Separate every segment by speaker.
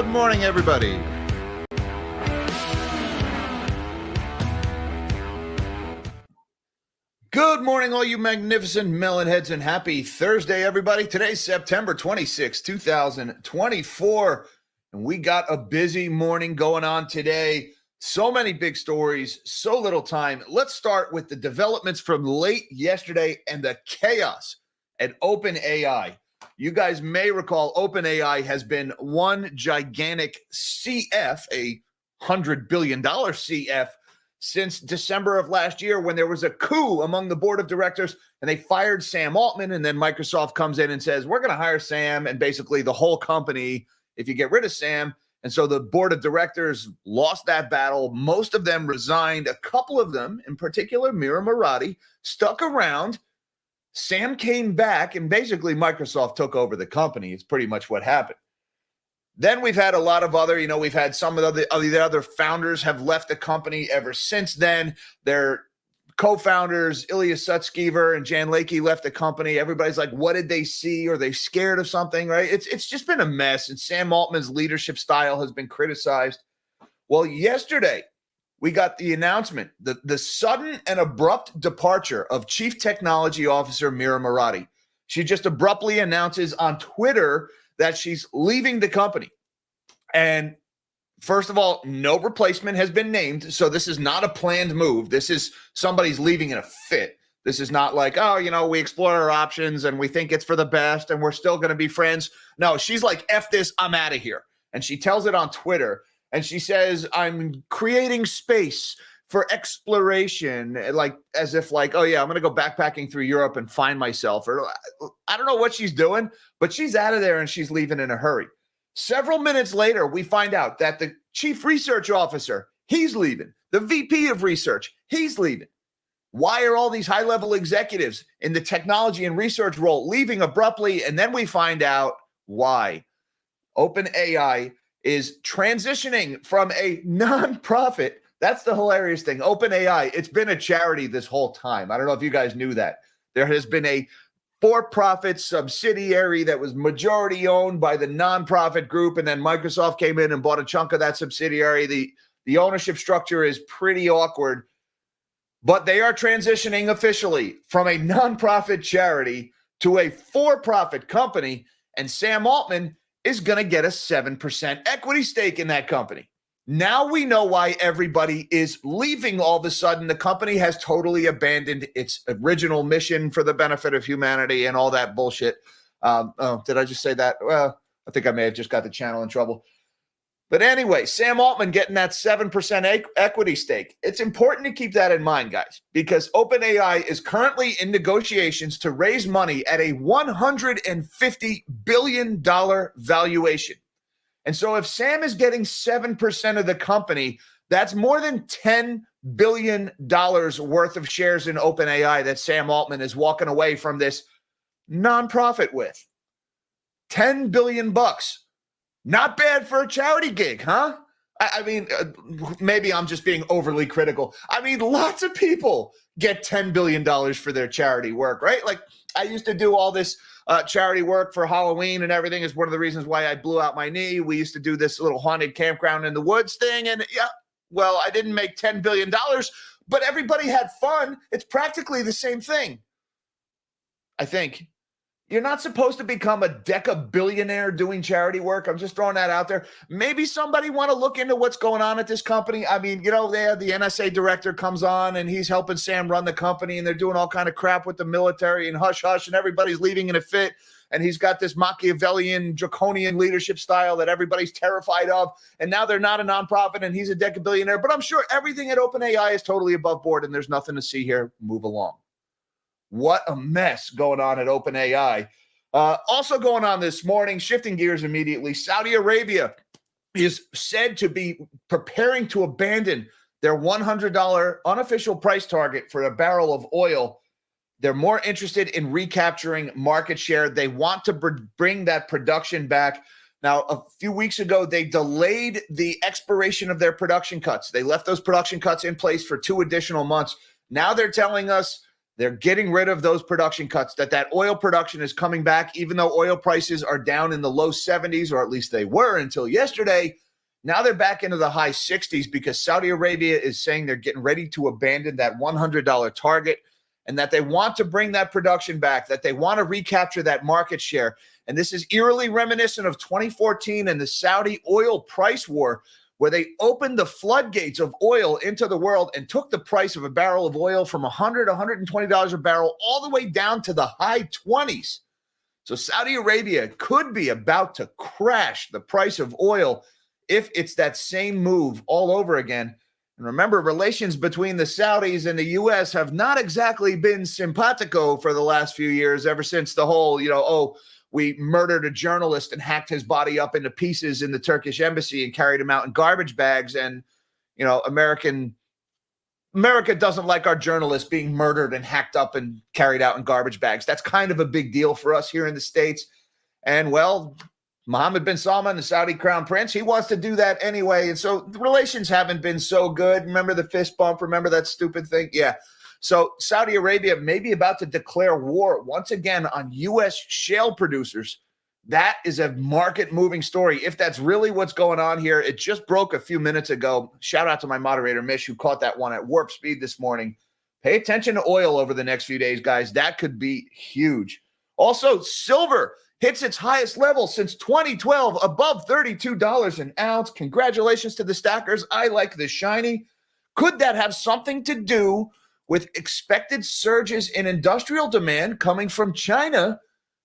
Speaker 1: Good morning, everybody. Good morning, all you magnificent melon heads, and happy Thursday, everybody. Today's September 26, 2024, and we got a busy morning going on today. So many big stories, so little time. Let's start with the developments from late yesterday and the chaos at OpenAI. You guys may recall OpenAI has been one gigantic CF, a $100 billion CF, since December of last year when there was a coup among the board of directors and they fired Sam Altman, and then Microsoft comes in and says, we're going to hire Sam and basically the whole company if you get rid of Sam. And so the board of directors lost that battle. Most of them resigned. A couple of them, in particular, Mira Murati, stuck around. Sam came back and basically Microsoft took over the company. It's pretty much what happened. Then we've had a lot of other, we've had some of the other founders have left the company ever since then. Their co-founders, Ilya Sutskever and Jan Leakey, left the company. Everybody's like, what did they see? Are they scared of something, right? It's just been a mess, and Sam Altman's leadership style has been criticized. Well, yesterday, we got the announcement, the sudden and abrupt departure of Chief Technology Officer Mira Murati. She just abruptly announces on Twitter that she's leaving the company. And first of all, no replacement has been named. So this is not a planned move. This is somebody's leaving in a fit. This is not like, we explore our options and we think it's for the best and we're still going to be friends. No, she's like, F this, I'm out of here. And she tells it on Twitter. And she says, I'm creating space for exploration, like as if like, I'm going to go backpacking through Europe and find myself. Or I don't know what she's doing, but she's out of there and she's leaving in a hurry. Several minutes later, we find out that the chief research officer, he's leaving. The VP of research, he's leaving. Why are all these high-level executives in the technology and research role leaving abruptly? And then we find out why. OpenAI is transitioning from a nonprofit. That's the hilarious thing. OpenAI, it's been a charity this whole time. I don't know if you guys knew that. There has been a for-profit subsidiary that was majority owned by the nonprofit group, and then Microsoft came in and bought a chunk of that subsidiary. The ownership structure is pretty awkward, but they are transitioning officially from a nonprofit charity to a for-profit company, and Sam Altman is going to get a 7% equity stake in that company. Now we know why everybody is leaving all of a sudden. The company has totally abandoned its original mission for the benefit of humanity and all that bullshit. Did I just say that? Well, I think I may have just got the channel in trouble. But anyway, Sam Altman getting that 7% equity stake. It's important to keep that in mind, guys, because OpenAI is currently in negotiations to raise money at a $150 billion valuation. And so if Sam is getting 7% of the company, that's more than $10 billion worth of shares in OpenAI that Sam Altman is walking away from this nonprofit with. $10 billion bucks. Not bad for a charity gig, huh? I mean, maybe I'm just being overly critical. I mean, lots of people get $10 billion for their charity work, right? Like, I used to do all this charity work for Halloween and everything. Is one of the reasons why I blew out my knee. We used to do this little haunted campground in the woods thing. And I didn't make $10 billion, but everybody had fun. It's practically the same thing. I think. You're not supposed to become a deca-billionaire doing charity work. I'm just throwing that out there. Maybe somebody want to look into what's going on at this company. I mean, they have the NSA director comes on and he's helping Sam run the company, and they're doing all kind of crap with the military and hush-hush, and everybody's leaving in a fit. And he's got this Machiavellian, draconian leadership style that everybody's terrified of. And now they're not a nonprofit and he's a deca-billionaire. But I'm sure everything at OpenAI is totally above board and there's nothing to see here. Move along. What a mess going on at OpenAI. Also going on this morning, shifting gears immediately, Saudi Arabia is said to be preparing to abandon their $100 unofficial price target for a barrel of oil. They're more interested in recapturing market share. They want to bring that production back. Now, a few weeks ago, they delayed the expiration of their production cuts. They left those production cuts in place for 2 additional months. Now they're telling us They're getting rid of those production cuts, that oil production is coming back, even though oil prices are down in the low 70s, or at least they were until yesterday. Now they're back into the high 60s because Saudi Arabia is saying they're getting ready to abandon that $100 target and that they want to bring that production back, that they want to recapture that market share. And this is eerily reminiscent of 2014 and the Saudi oil price war, where they opened the floodgates of oil into the world and took the price of a barrel of oil from $100, $120 a barrel all the way down to the high 20s. So Saudi Arabia could be about to crash the price of oil if it's that same move all over again. And remember, relations between the Saudis and the U.S. have not exactly been simpatico for the last few years, ever since the whole, we murdered a journalist and hacked his body up into pieces in the Turkish embassy and carried him out in garbage bags. And, America doesn't like our journalists being murdered and hacked up and carried out in garbage bags. That's kind of a big deal for us here in the States. And, well, Mohammed bin Salman, the Saudi crown prince, he wants to do that anyway. And so the relations haven't been so good. Remember the fist bump? Remember that stupid thing? Yeah. So Saudi Arabia may be about to declare war once again on U.S. shale producers. That is a market-moving story. If that's really what's going on here, it just broke a few minutes ago. Shout out to my moderator, Mish, who caught that one at warp speed this morning. Pay attention to oil over the next few days, guys. That could be huge. Also, silver hits its highest level since 2012, above $32 an ounce. Congratulations to the stackers. I like the shiny. Could that have something to do with expected surges in industrial demand coming from China?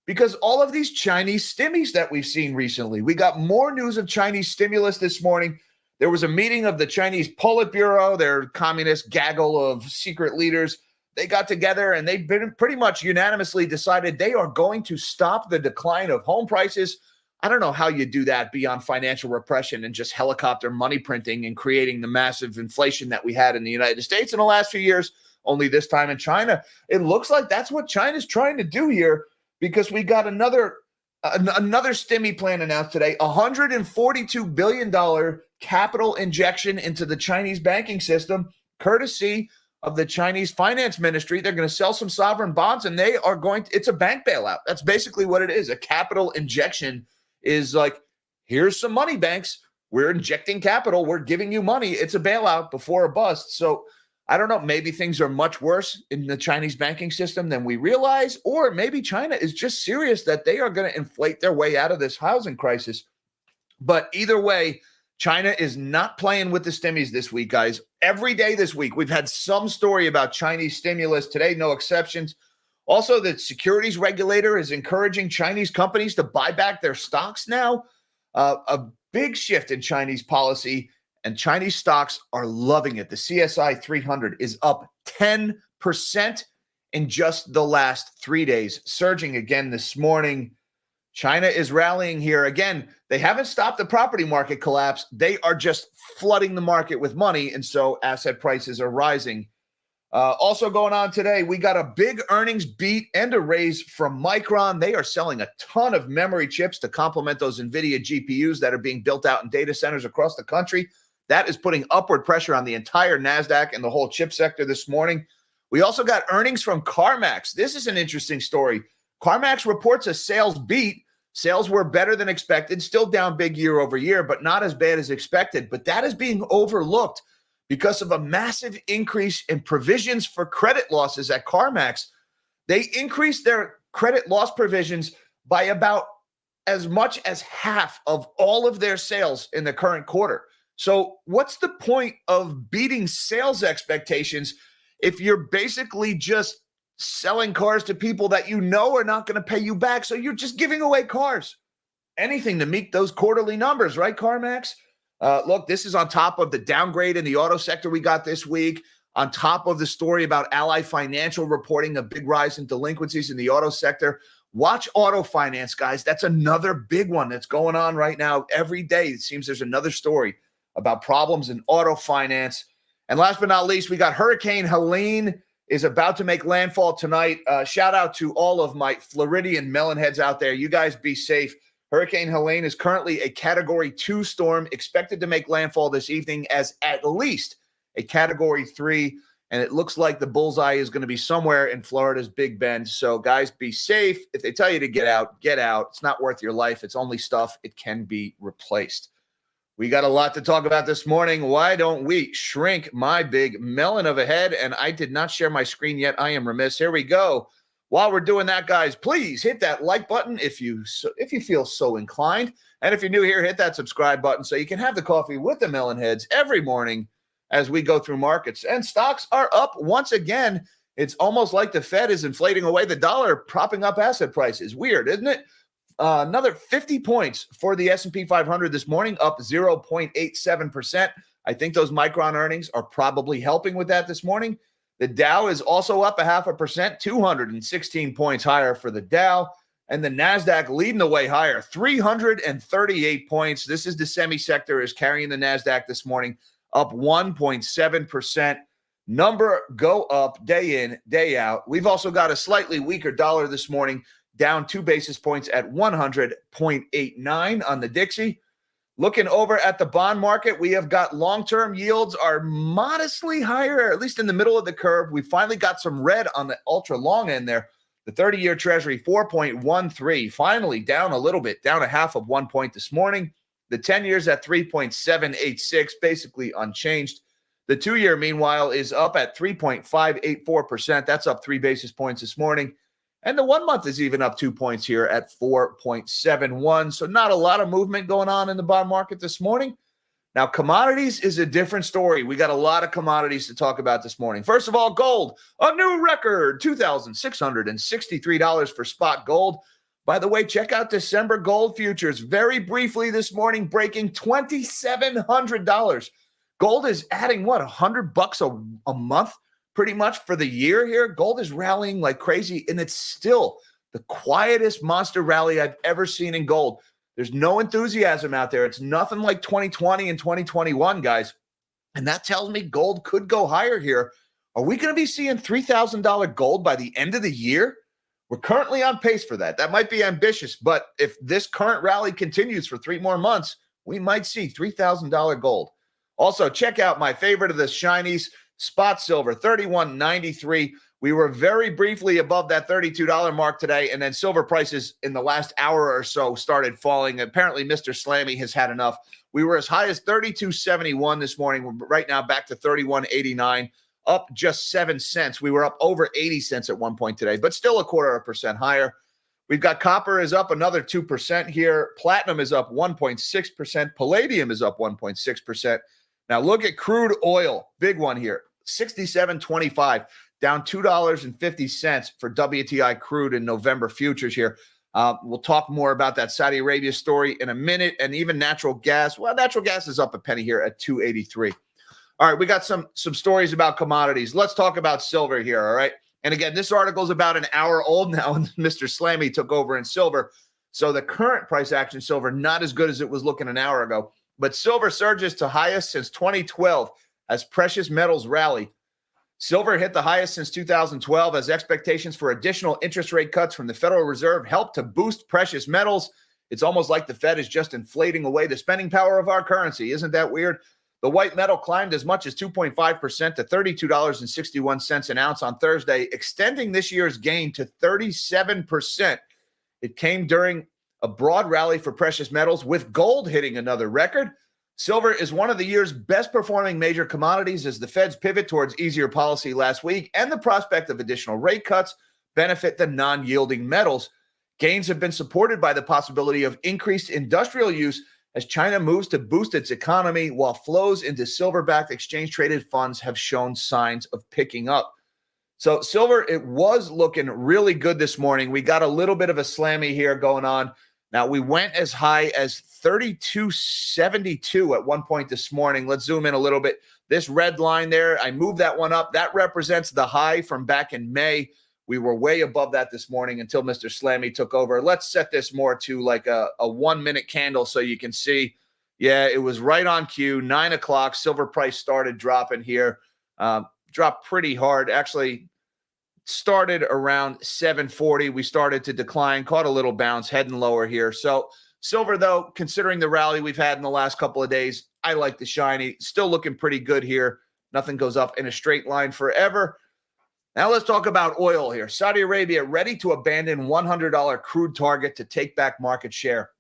Speaker 1: Because all of these Chinese stimmies that we've seen recently, we got more news of Chinese stimulus this morning. There was a meeting of the Chinese Politburo, their communist gaggle of secret leaders. They got together and they've been pretty much unanimously decided they are going to stop the decline of home prices. I don't know how you do that beyond financial repression and just helicopter money printing and creating the massive inflation that we had in the United States in the last few years, only this time in China. It looks like that's what China's trying to do here, because we got another stimmy plan announced today, $142 billion capital injection into the Chinese banking system, courtesy of the Chinese finance ministry. They're going to sell some sovereign bonds and they are going to, it's a bank bailout. That's basically what it is. A capital injection is like, here's some money, banks. We're injecting capital. We're giving you money. It's a bailout before a bust. So I don't know. Maybe things are much worse in the Chinese banking system than we realize, or maybe China is just serious that they are going to inflate their way out of this housing crisis. But either way, China is not playing with the stimmies this week, guys. Every day this week, we've had some story about Chinese stimulus. Today, no exceptions. Also, the securities regulator is encouraging Chinese companies to buy back their stocks now. A big shift in Chinese policy, and Chinese stocks are loving it. The CSI 300 is up 10% in just the last 3 days, surging again this morning. China is rallying here. Again, they haven't stopped the property market collapse. They are just flooding the market with money, and so asset prices are rising. Also going on today, we got a big earnings beat and a raise from Micron. They are selling a ton of memory chips to complement those NVIDIA GPUs that are being built out in data centers across the country. That is putting upward pressure on the entire NASDAQ and the whole chip sector this morning. We also got earnings from CarMax. This is an interesting story. CarMax reports a sales beat. Sales were better than expected, still down big year over year, but not as bad as expected. But that is being overlooked because of a massive increase in provisions for credit losses at CarMax. They increased their credit loss provisions by about as much as half of all of their sales in the current quarter. So what's the point of beating sales expectations if you're basically just selling cars to people that you know are not going to pay you back? So you're just giving away cars. Anything to meet those quarterly numbers, right, CarMax? Look, this is on top of the downgrade in the auto sector we got this week, on top of the story about Ally Financial reporting a big rise in delinquencies in the auto sector. Watch auto finance, guys. That's another big one that's going on right now. Every day, it seems there's another story about problems in auto finance. And last but not least, we got Hurricane Helene is about to make landfall tonight. Shout out to all of my Floridian melonheads out there. You guys be safe. Hurricane Helene is currently a Category 2 storm, expected to make landfall this evening as at least a Category 3. and it looks like the bullseye is going to be somewhere in Florida's Big Bend. So, guys, be safe. If they tell you to get out, get out. It's not worth your life. It's only stuff. It can be replaced. We got a lot to talk about this morning. Why don't we shrink my big melon of a head? And I did not share my screen yet. I am remiss. Here we go. While we're doing that, guys, please hit that like button if you feel so inclined. And if you're new here, hit that subscribe button so you can have the coffee with the melon heads every morning as we go through markets. And stocks are up once again. It's almost like the Fed is inflating away the dollar, propping up asset prices. Weird, isn't it? Another 50 points for the S&P 500 this morning, up 0.87%. I think those Micron earnings are probably helping with that this morning. The Dow is also up 0.5%, 216 points higher for the Dow. And the NASDAQ leading the way higher, 338 points. This is the semi-sector is carrying the NASDAQ this morning, up 1.7%. Number go up day in, day out. We've also got a slightly weaker dollar this morning, down 2 basis points at 100.89 on the Dixie. Looking over at the bond market, we have got long-term yields are modestly higher, at least in the middle of the curve. We finally got some red on the ultra long end there. The 30-year Treasury, 4.13, finally down a little bit, down 0.5 of 1 point this morning. The 10 years at 3.786, basically unchanged. The 2-year, meanwhile, is up at 3.584%. That's up 3 basis points this morning. And the 1 month is even up 2 points here at 4.71. So not a lot of movement going on in the bond market this morning. Now, commodities is a different story. We got a lot of commodities to talk about this morning. First of all, gold, a new record, $2,663 for spot gold. By the way, check out December gold futures very briefly this morning, breaking $2,700. Gold is adding, what, $100 a month? Pretty much for the year here. Gold is rallying like crazy, and it's still the quietest monster rally I've ever seen in gold. There's no enthusiasm out there. It's nothing like 2020 and 2021, guys. And that tells me gold could go higher here. Are we going to be seeing $3,000 gold by the end of the year? We're currently on pace for that. That might be ambitious, but if this current rally continues for 3 more months, we might see $3,000 gold. Also, check out my favorite of the shinies, spot silver, $31.93. We were very briefly above that $32 mark today, and then silver prices in the last hour or so started falling. Apparently, Mr. Slammy has had enough. We were as high as $32.71 this morning. We're right now back to $31.89, up just 7 cents. We were up over 80 cents at one point today, but still 0.25% higher. We've got copper is up another 2% here. Platinum is up 1.6%. Palladium is up 1.6%. Now look at crude oil, big one here, $67.25, down $2.50 for WTI crude in November futures here. We'll talk more about that Saudi Arabia story in a minute, and even natural gas. Well, natural gas is up a penny here at $2.83. All right, we got some stories about commodities. Let's talk about silver here, all right? And again, this article is about an hour old now, and Mr. Slammy took over in silver. So the current price action silver, not as good as it was looking an hour ago. But silver surges to highest since 2012 as precious metals rally. Silver hit the highest since 2012 as expectations for additional interest rate cuts from the Federal Reserve helped to boost precious metals. It's almost like the Fed is just inflating away the spending power of our currency. Isn't that weird? The white metal climbed as much as 2.5% to $32.61 an ounce on Thursday, extending this year's gain to 37%. It came during a broad rally for precious metals, with gold hitting another record. Silver is one of the year's best performing major commodities as the Fed's pivot towards easier policy last week and the prospect of additional rate cuts benefit the non-yielding metals. Gains have been supported by the possibility of increased industrial use as China moves to boost its economy, while flows into silver-backed exchange-traded funds have shown signs of picking up. So silver, it was looking really good this morning. We got a little bit of a slammy here going on. Now, we went as high as 32.72 at one point this morning. Let's zoom in a little bit. This red line there, I moved that one up. That represents the high from back in May. We were way above that this morning until Mr. Slammy took over. Let's set this more to like a 1 minute candle so you can see. Yeah, it was right on cue, 9 o'clock. Silver price started dropping here. Dropped pretty hard. Actually, started around 740. We started to decline, caught a little bounce, heading lower here. So silver, though, considering the rally we've had in the last couple of days, I like the shiny. Still looking pretty good here. Nothing goes up in a straight line forever. Now let's talk about oil here. Saudi Arabia ready to abandon $100 crude target to take back market share.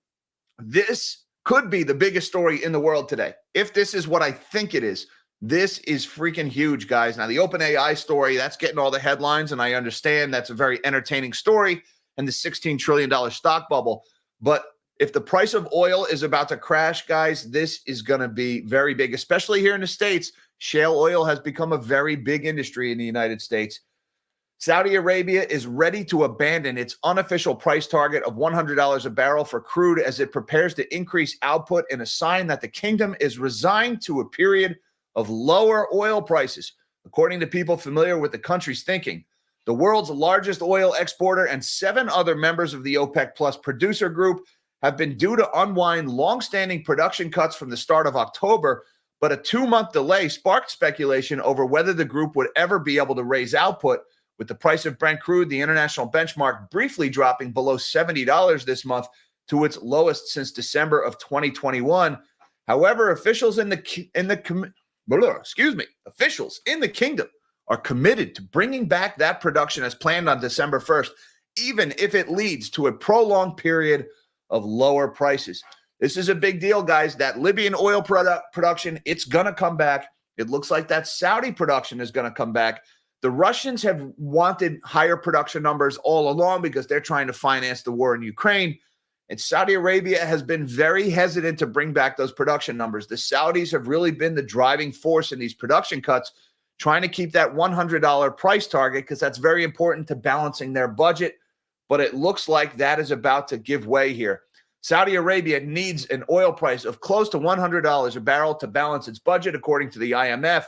Speaker 1: This could be the biggest story in the world today. If this is what I think it is, this is freaking huge, guys. Now, the OpenAI story, that's getting all the headlines, and I understand that's a very entertaining story, and the $16 trillion stock bubble. But if the price of oil is about to crash, guys, this is going to be very big, especially here in the States. Shale oil has become a very big industry in the United States. Saudi Arabia is ready to abandon its unofficial price target of $100 a barrel for crude as it prepares to increase output in a sign that the kingdom is resigned to a period of lower oil prices, according to people familiar with the country's thinking. The world's largest oil exporter and 7 other members of the OPEC Plus producer group have been due to unwind long-standing production cuts from the start of October, but a 2-month delay sparked speculation over whether the group would ever be able to raise output, with the price of Brent crude, the international benchmark, briefly dropping below $70 this month to its lowest since December of 2021. However, officials in the kingdom are committed to bringing back that production as planned on December 1st, even if it leads to a prolonged period of lower prices. This is a big deal, guys. That Libyan oil production, it's going to come back. It looks like that Saudi production is going to come back. The Russians have wanted higher production numbers all along because they're trying to finance the war in Ukraine. And Saudi Arabia has been very hesitant to bring back those production numbers. The Saudis have really been the driving force in these production cuts, trying to keep that $100 price target because that's very important to balancing their budget. But it looks like that is about to give way here. Saudi Arabia needs an oil price of close to $100 a barrel to balance its budget, according to the IMF,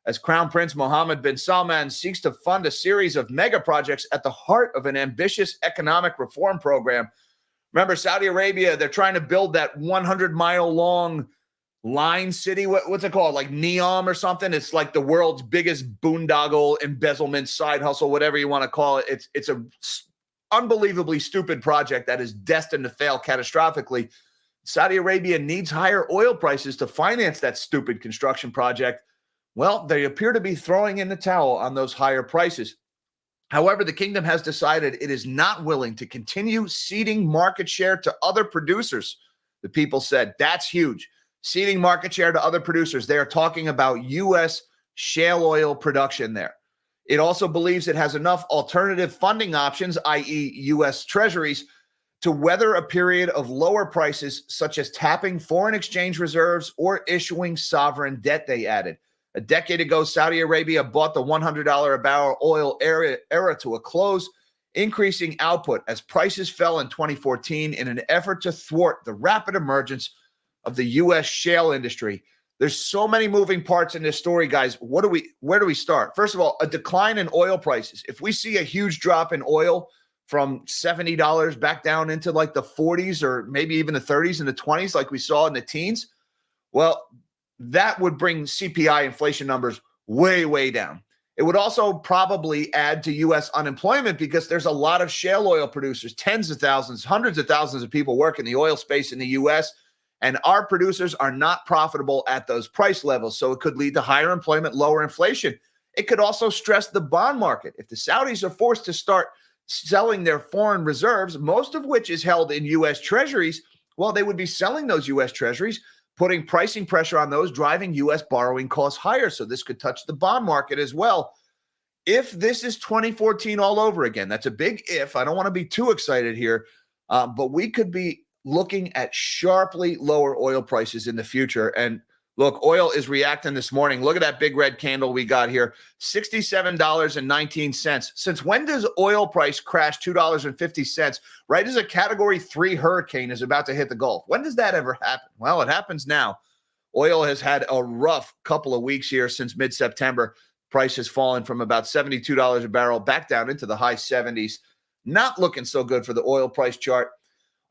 Speaker 1: as Crown Prince Mohammed bin Salman seeks to fund a series of mega projects at the heart of an ambitious economic reform program. Remember, Saudi Arabia, they're trying to build that 100-mile-long line city. What's it called? Like Neom or something? It's like the world's biggest boondoggle, embezzlement, side hustle, whatever you want to call it. It's a unbelievably stupid project that is destined to fail catastrophically. Saudi Arabia needs higher oil prices to finance that stupid construction project. Well, they appear to be throwing in the towel on those higher prices. However, the kingdom has decided it is not willing to continue ceding market share to other producers. The people said that's huge. Ceding market share to other producers. They are talking about U.S. shale oil production there. It also believes it has enough alternative funding options, i.e. U.S. treasuries, to weather a period of lower prices, such as tapping foreign exchange reserves or issuing sovereign debt, they added. A decade ago, Saudi Arabia bought the $100 a barrel oil era to a close, increasing output as prices fell in 2014 in an effort to thwart the rapid emergence of the U.S. shale industry. There's so many moving parts in this story, guys. Where do we start? First of all, a decline in oil prices. If we see a huge drop in oil from $70 back down into like the 40s or maybe even the 30s and the 20s like we saw in the teens, well, that would bring CPI inflation numbers way, way down. It would also probably add to U.S. unemployment because there's a lot of shale oil producers, tens of thousands, hundreds of thousands of people work in the oil space in the U.S., and our producers are not profitable at those price levels. So it could lead to higher employment, lower inflation. It could also stress the bond market. If the Saudis are forced to start selling their foreign reserves, most of which is held in U.S. treasuries, well, they would be selling those U.S. treasuries, putting pricing pressure on those, driving U.S. borrowing costs higher. So this could touch the bond market as well. If this is 2014 all over again, that's a big if. I don't want to be too excited here, but we could be looking at sharply lower oil prices in the future. And look, oil is reacting this morning. Look at that big red candle we got here, $67.19. Since when does oil price crash $2.50 right as a Category 3 hurricane is about to hit the Gulf? When does that ever happen? Well, it happens now. Oil has had a rough couple of weeks here since mid-September. Price has fallen from about $72 a barrel back down into the high 70s. Not looking so good for the oil price chart.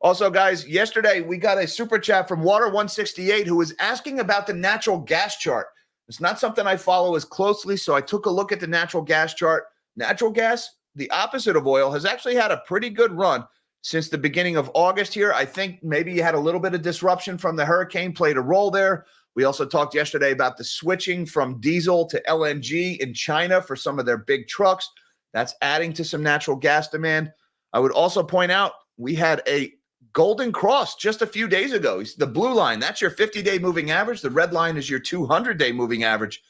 Speaker 1: Also, guys, yesterday we got a super chat from Water168 who was asking about the natural gas chart. It's not something I follow as closely, so I took a look at the natural gas chart. Natural gas, the opposite of oil, has actually had a pretty good run since the beginning of August here. I think maybe you had a little bit of disruption from the hurricane, played a role there. We also talked yesterday about the switching from diesel to LNG in China for some of their big trucks. That's adding to some natural gas demand. I would also point out we had a golden cross just a few days ago. The blue line, that's your 50-day moving average. The red line is your 200-day moving average.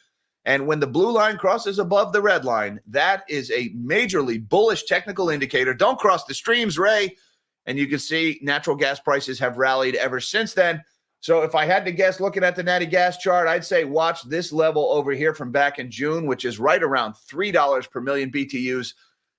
Speaker 1: And when the blue line crosses above the red line, that is a majorly bullish technical indicator. Don't cross the streams, Ray. And you can see natural gas prices have rallied ever since then. So if I had to guess, looking at the natty gas chart, I'd say watch this level over here from back in June, which is right around $3 per million BTUs.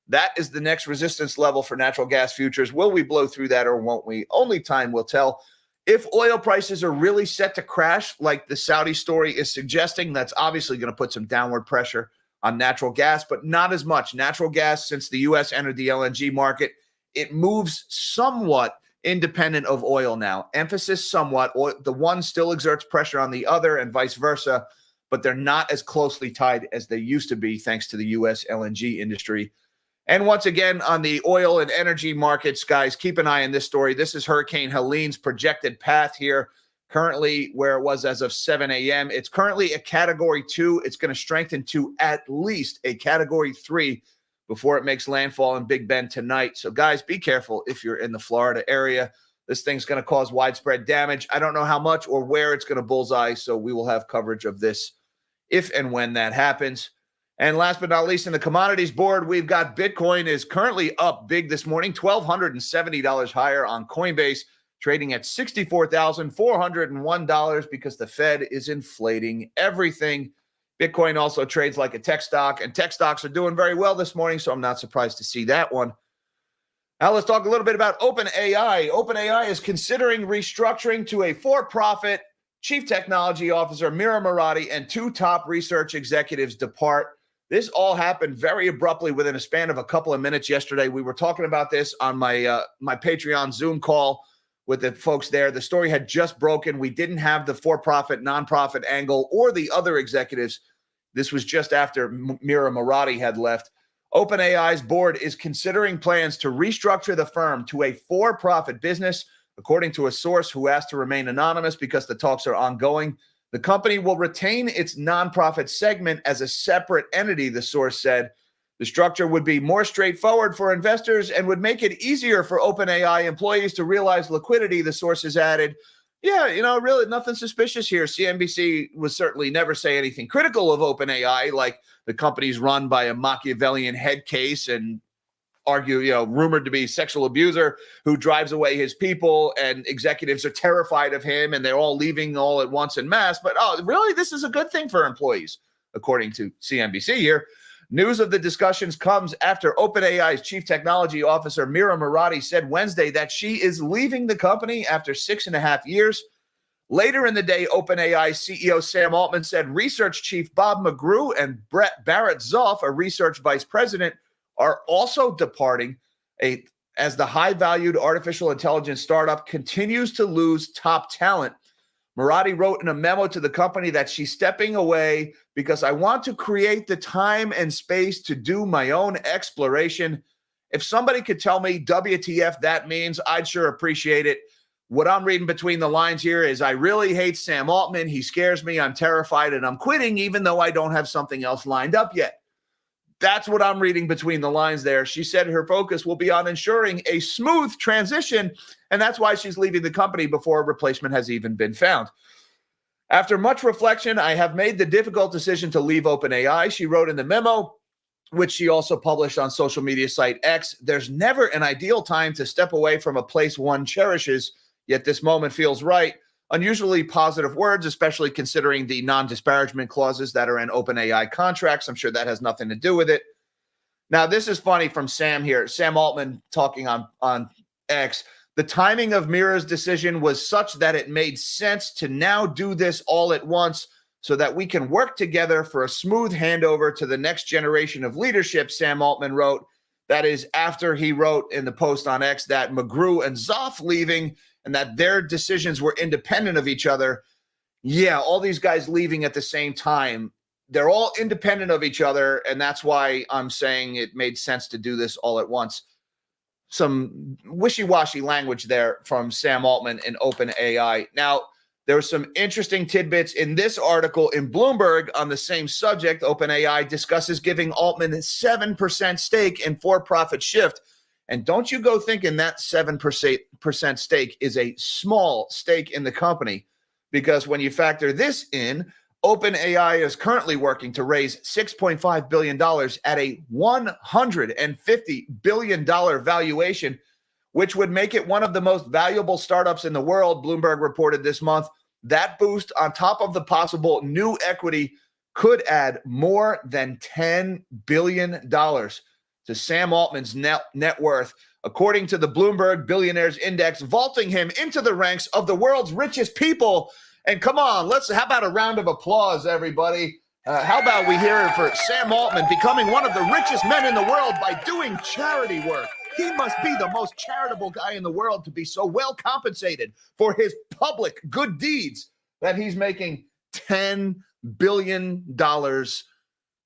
Speaker 1: That is the next resistance level for natural gas futures. Will we blow through that or won't we? Only time will tell. If oil prices are really set to crash, like the Saudi story is suggesting, that's obviously going to put some downward pressure on natural gas, but not as much. Natural gas, since the U.S. entered the LNG market, it moves somewhat independent of oil now. Emphasis somewhat. The one still exerts pressure on the other and vice versa, but they're not as closely tied as they used to be thanks to the U.S. LNG industry. And once again, on the oil and energy markets, guys, keep an eye on this story. This is Hurricane Helene's projected path here, currently where it was as of 7 a.m. It's currently a Category 2. It's going to strengthen to at least a Category 3 before it makes landfall in Big Bend tonight. So, guys, be careful if you're in the Florida area. This thing's going to cause widespread damage. I don't know how much or where it's going to bullseye, so we will have coverage of this if and when that happens. And last but not least, in the commodities board, we've got Bitcoin is currently up big this morning, $1,270 higher on Coinbase, trading at $64,401 because the Fed is inflating everything. Bitcoin also trades like a tech stock, and tech stocks are doing very well this morning, so I'm not surprised to see that one. Now let's talk a little bit about OpenAI. OpenAI is considering restructuring to a for-profit. Chief Technology Officer Mira Murati and two top research executives depart. This all happened very abruptly within a span of a couple of minutes yesterday. We were talking about this on my Patreon Zoom call with the folks there. The story had just broken. We didn't have the for-profit, nonprofit angle or the other executives. This was just after Mira Murati had left. OpenAI's board is considering plans to restructure the firm to a for-profit business, according to a source who asked to remain anonymous because the talks are ongoing. The company will retain its nonprofit segment as a separate entity, the source said. The structure would be more straightforward for investors and would make it easier for OpenAI employees to realize liquidity, the sources added. Yeah, really nothing suspicious here. CNBC would certainly never say anything critical of OpenAI, like the company's run by a Machiavellian head case and rumored to be sexual abuser who drives away his people, and executives are terrified of him and they're all leaving all at once en masse. But really, this is a good thing for employees, according to CNBC here. News of the discussions comes after OpenAI's chief technology officer, Mira Murati, said Wednesday that she is leaving the company after 6.5 years. Later in the day, OpenAI CEO Sam Altman said research chief Bob McGrew and Barrett Zoff, a research vice president, are also departing as the high-valued artificial intelligence startup continues to lose top talent. Murati wrote in a memo to the company that she's stepping away because I want to create the time and space to do my own exploration. If somebody could tell me WTF that means, I'd sure appreciate it. What I'm reading between the lines here is I really hate Sam Altman. He scares me. I'm terrified, and I'm quitting even though I don't have something else lined up yet. That's what I'm reading between the lines there. She said her focus will be on ensuring a smooth transition, and that's why she's leaving the company before a replacement has even been found. After much reflection, I have made the difficult decision to leave OpenAI, she wrote in the memo, which she also published on social media site X. There's never an ideal time to step away from a place one cherishes, yet this moment feels right. Unusually positive words, especially considering the non-disparagement clauses that are in OpenAI contracts. I'm sure that has nothing to do with it. Now, this is funny from Sam here. Sam Altman talking on X. The timing of Mira's decision was such that it made sense to now do this all at once so that we can work together for a smooth handover to the next generation of leadership, Sam Altman wrote. That is after he wrote in the post on X that McGrew and Zoff leaving and that their decisions were independent of each other. Yeah, all these guys leaving at the same time, they're all independent of each other, and that's why I'm saying it made sense to do this all at once. Some wishy-washy language there from Sam Altman in OpenAI. Now, There were some interesting tidbits in this article in Bloomberg on the same subject. OpenAI discusses giving Altman a 7% stake in for-profit Shift. And don't you go thinking that 7% stake is a small stake in the company, because when you factor this in, OpenAI is currently working to raise $6.5 billion at a $150 billion valuation, which would make it one of the most valuable startups in the world, Bloomberg reported this month. That boost, on top of the possible new equity, could add more than $10 billion to Sam Altman's net worth, according to the Bloomberg Billionaires Index, vaulting him into the ranks of the world's richest people. And come on, how about a round of applause, everybody? How about we hear it for Sam Altman becoming one of the richest men in the world by doing charity work? He must be the most charitable guy in the world to be so well compensated for his public good deeds that he's making $10 billion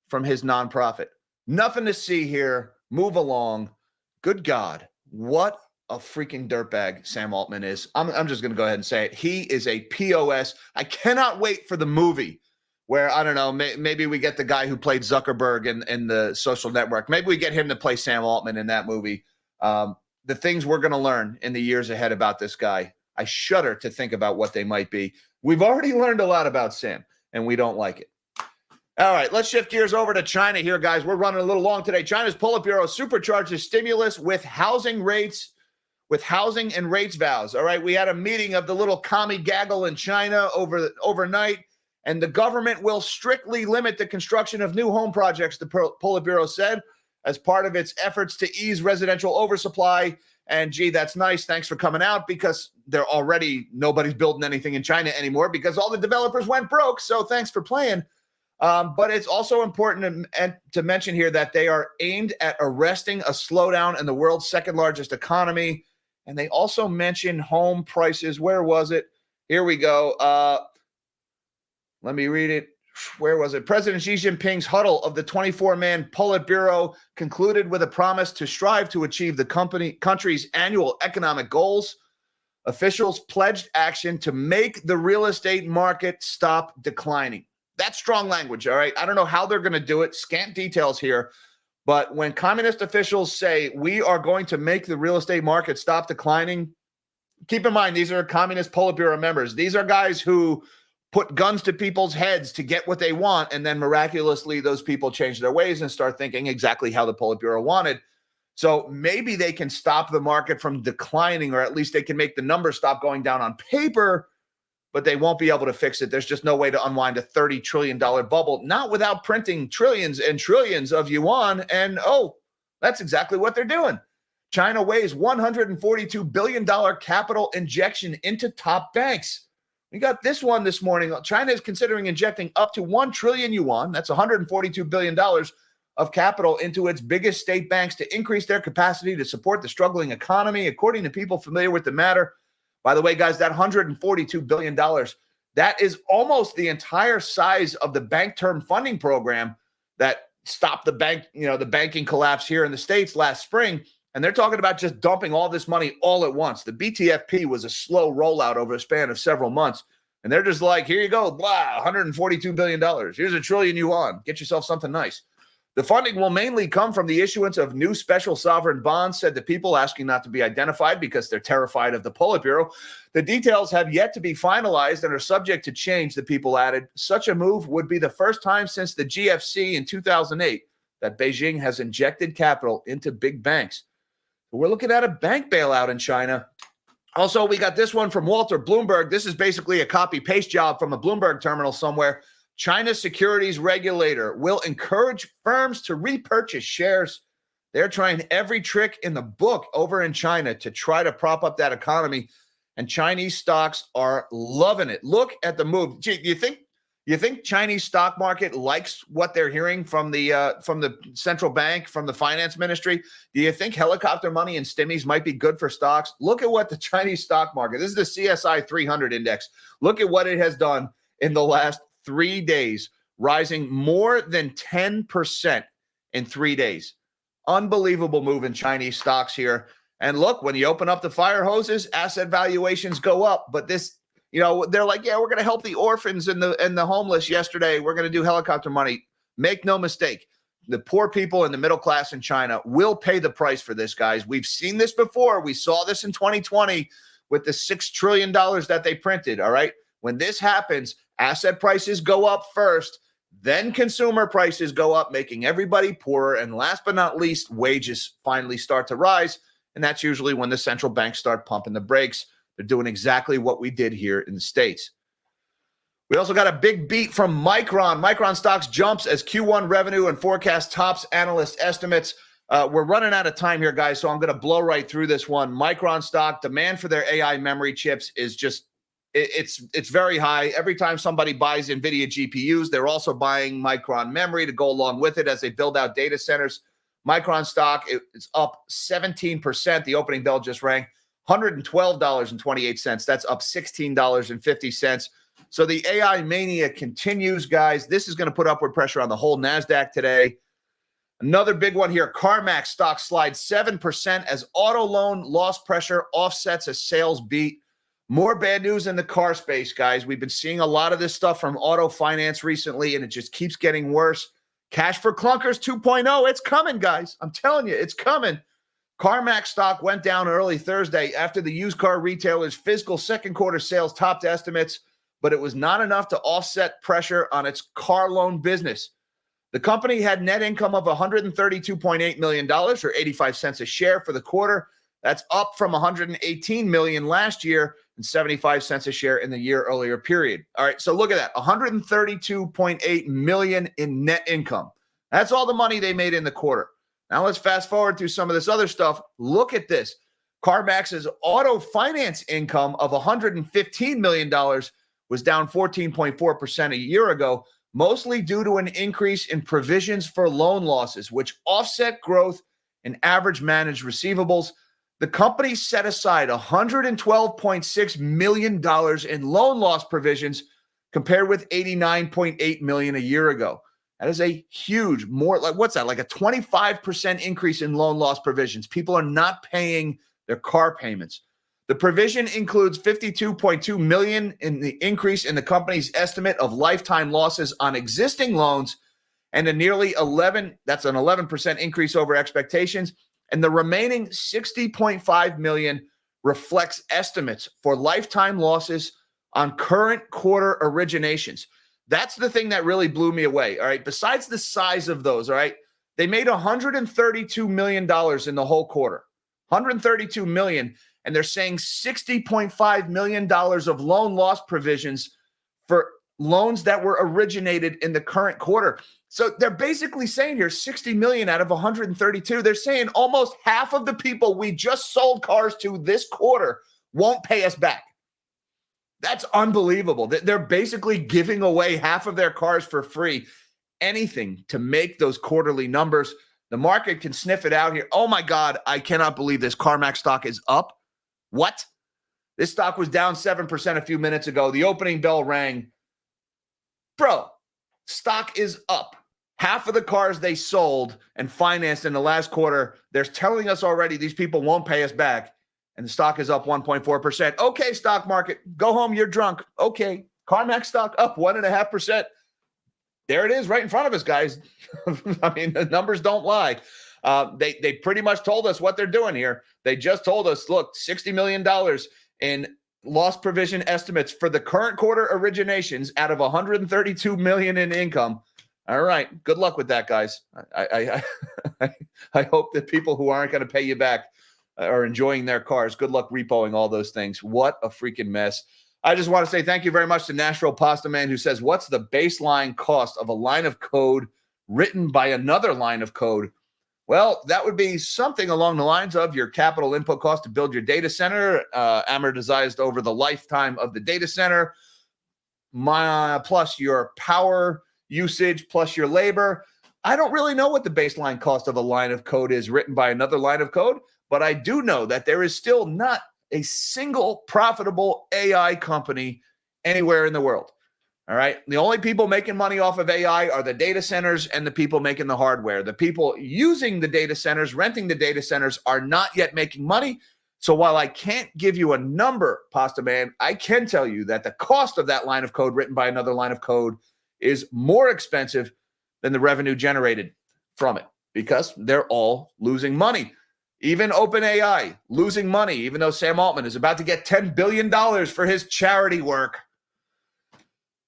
Speaker 1: from his nonprofit. Nothing to see here. Move along. Good God, what a freaking dirtbag Sam Altman is. I'm just going to go ahead and say it. He is a POS. I cannot wait for the movie where, I don't know, maybe we get the guy who played Zuckerberg in the Social Network. Maybe we get him to play Sam Altman in that movie. The things we're going to learn in the years ahead about this guy, I shudder to think about what they might be. We've already learned a lot about Sam, and we don't like it. All right, let's shift gears over to China here, guys. We're running a little long today. China's Politburo supercharges stimulus with housing and rates vows. All right, we had a meeting of the little commie gaggle in China overnight, and the government will strictly limit the construction of new home projects, the Politburo said, as part of its efforts to ease residential oversupply. And gee, that's nice. Thanks for coming out, because nobody's building anything in China anymore because all the developers went broke. So thanks for playing. But it's also important to mention here that they are aimed at arresting a slowdown in the world's second largest economy. And they also mention home prices. Where was it? Here we go. Let me read it. Where was it? President Xi Jinping's huddle of the 24-man Politburo concluded with a promise to strive to achieve the country's annual economic goals. Officials pledged action to make the real estate market stop declining. That's strong language, all right? I don't know how they're going to do it. Scant details here. But when communist officials say we are going to make the real estate market stop declining, keep in mind, these are communist Politburo members. These are guys who put guns to people's heads to get what they want, and then miraculously those people change their ways and start thinking exactly how the Politburo wanted. So maybe they can stop the market from declining, or at least they can make the numbers stop going down on paper, but they won't be able to fix it. There's just no way to unwind a $30 trillion bubble, not without printing trillions and trillions of yuan. And that's exactly what they're doing. China weighs $142 billion capital injection into top banks. We got this one this morning. China is considering injecting up to 1 trillion yuan, that's $142 billion of capital, into its biggest state banks to increase their capacity to support the struggling economy, according to people familiar with the matter. By the way, guys, that $142 billion, that is almost the entire size of the bank term funding program that stopped the banking collapse here in the States last spring. And they're talking about just dumping all this money all at once. The BTFP was a slow rollout over a span of several months. And they're just like, here you go, blah, $142 billion. Here's 1 trillion yuan. Get yourself something nice. The funding will mainly come from the issuance of new special sovereign bonds, said the people, asking not to be identified because they're terrified of the Politburo. The details have yet to be finalized and are subject to change, the people added. Such a move would be the first time since the GFC in 2008 that Beijing has injected capital into big banks. We're looking at a bank bailout in China. Also, we got this one from Walter Bloomberg. This is basically a copy-paste job from a Bloomberg terminal somewhere. China's securities regulator will encourage firms to repurchase shares. They're trying every trick in the book over in China to try to prop up that economy, and Chinese stocks are loving it. Look at the move. Gee, you think Chinese stock market likes what they're hearing from the central bank, from the finance ministry? Do you think helicopter money and stimmies might be good for stocks? Look at what the Chinese stock market, this is the CSI 300 index. Look at what it has done in the last 3 days, rising more than 10% in 3 days. Unbelievable move in Chinese stocks here. And look, when you open up the fire hoses, asset valuations go up. But this, They're like, yeah, we're going to help the orphans and the homeless yesterday. We're going to do helicopter money. Make no mistake. The poor people and the middle class in China will pay the price for this, guys. We've seen this before. We saw this in 2020 with the $6 trillion that they printed, all right? When this happens, asset prices go up first, then consumer prices go up, making everybody poorer. And last but not least, wages finally start to rise. And that's usually when the central banks start pumping the brakes. They're doing exactly what we did here in the States. We also got a big beat from Micron. Micron stocks jumps as Q1 revenue and forecast tops analyst estimates. We're running out of time here, guys, so I'm going to blow right through this one. Micron stock, demand for their AI memory chips is just, it's very high. Every time somebody buys NVIDIA GPUs, they're also buying Micron memory to go along with it as they build out data centers. Micron stock is up 17%. The opening bell just rang. $112.28. That's up $16.50. So the AI mania continues, guys. This is going to put upward pressure on the whole NASDAQ today. Another big one here. CarMax stock slides 7% as auto loan loss pressure offsets a sales beat. More bad news in the car space, guys. We've been seeing a lot of this stuff from auto finance recently, and it just keeps getting worse. Cash for clunkers 2.0. It's coming, guys. I'm telling you, it's coming. CarMax stock went down early Thursday after the used car retailer's fiscal second quarter sales topped estimates, but it was not enough to offset pressure on its car loan business. The company had net income of $132.8 million, or 85 cents a share for the quarter. That's up from $118 million last year and 75 cents a share in the year earlier period. All right, so look at that, $132.8 million in net income. That's all the money they made in the quarter. Now let's fast forward through some of this other stuff. Look at this. CarMax's auto finance income of $115 million was down 14.4% a year ago, mostly due to an increase in provisions for loan losses, which offset growth in average managed receivables. The company set aside $112.6 million in loan loss provisions compared with $89.8 million a year ago. That is a huge, what's that? Like a 25% increase in loan loss provisions. People are not paying their car payments. The provision includes $52.2 million in the increase in the company's estimate of lifetime losses on existing loans, and that's an 11% increase over expectations. And the remaining $60.5 million reflects estimates for lifetime losses on current quarter originations. That's the thing that really blew me away. All right. Besides the size of those, all right, they made $132 million in the whole quarter. $132 million. And they're saying $60.5 million of loan loss provisions for loans that were originated in the current quarter. So they're basically saying here 60 million out of 132. They're saying almost half of the people we just sold cars to this quarter won't pay us back. That's unbelievable. They're basically giving away half of their cars for free. Anything to make those quarterly numbers. The market can sniff it out here. Oh my God, I cannot believe this. CarMax stock is up. What? This stock was down 7% a few minutes ago. The opening bell rang. Bro, stock is up. Half of the cars they sold and financed in the last quarter, they're telling us already these people won't pay us back. And the stock is up 1.4%. Okay, stock market, go home, you're drunk. Okay, CarMax stock up 1.5%. There it is right in front of us, guys. I mean, the numbers don't lie. They pretty much told us what they're doing here. They just told us, look, $60 million in loss provision estimates for the current quarter originations out of $132 million in income. All right, good luck with that, guys. I hope that people who aren't going to pay you back are enjoying their cars. Good luck repoing all those things. What a freaking mess. I just want to say thank you very much to Nashville Pasta Man, who says, what's the baseline cost of a line of code written by another line of code? Well, that would be something along the lines of your capital input cost to build your data center, amortized over the lifetime of the data center, plus your power usage, plus your labor. I don't really know what the baseline cost of a line of code is written by another line of code, but I do know that there is still not a single profitable AI company anywhere in the world. All right. The only people making money off of AI are the data centers and the people making the hardware. The people using the data centers, renting the data centers, are not yet making money. So while I can't give you a number, Pasta Man, I can tell you that the cost of that line of code written by another line of code is more expensive than the revenue generated from it because they're all losing money. Even OpenAI losing money, even though Sam Altman is about to get $10 billion for his charity work.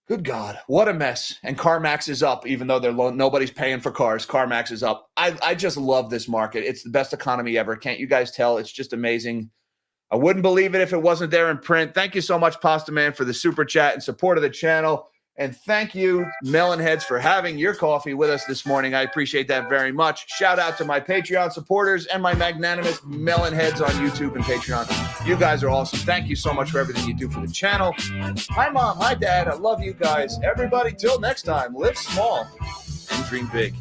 Speaker 1: Good God, what a mess. And CarMax is up, even though nobody's paying for cars. CarMax is up. I just love this market. It's the best economy ever. Can't you guys tell? It's just amazing. I wouldn't believe it if it wasn't there in print. Thank you so much, Pasta Man, for the super chat and support of the channel. And thank you, Melonheads, for having your coffee with us this morning. I appreciate that very much. Shout out to my Patreon supporters and my magnanimous Melonheads on YouTube and Patreon. You guys are awesome. Thank you so much for everything you do for the channel. Hi, Mom. Hi, Dad. I love you guys. Everybody, till next time, live small and dream big.